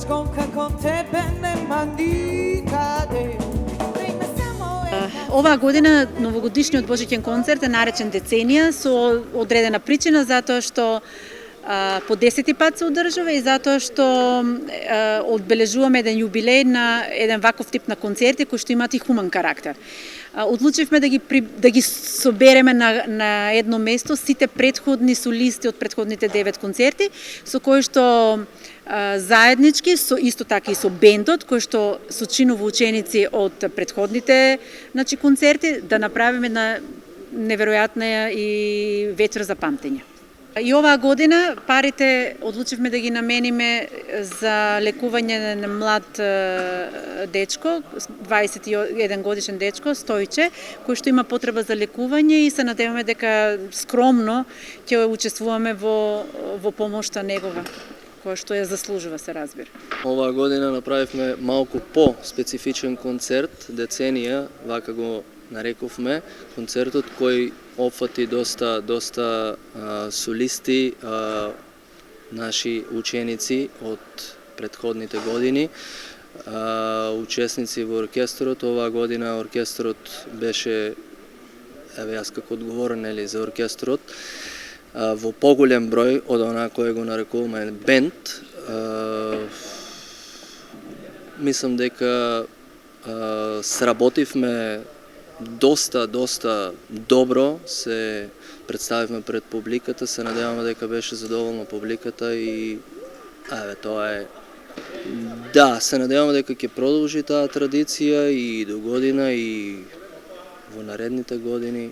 skąka kon tebe nема никаде. Оваа година новогодишниот Божиќен концерт е наречен Деценија со одредена причина затоа што по 10-ти пат се одржува и затоа што одбележуваме еден јубилеј на еден ваков тип на концерти кои што имаат и хуман карактер. Одлучивме да ги собереме на едно место сите претходни солисти од претходните 9 концерти со кои што заеднички, исто така и со бендот, кој што сочинува ученици од претходните концерти, да направиме една неверојатна и вечер за памтење. И оваа година парите одлучивме да ги намениме за лекување на млад дечко, 21 годишен дечко, Стојче, кој што има потреба за лекување и се надеваме дека скромно ќе учествуваме во помошта негова, која што ја заслужува, се разбира. Оваа година направивме малку по-специфичен концерт, Деценија, вака го нарекувме, концертот кој опфати доста солисти, наши ученици од претходните години, учесници во оркестрот. Оваа година оркестрот беше, јас како одговорен за оркестрот, во поголем број од она кој го нарекуваме бенд. Мислам дека сработивме доста добро, се представивме пред публиката, се надеваме дека беше задоволна публиката и тоа е. Да, се надеваме дека ќе продолжи таа традиција и до година и во наредните години.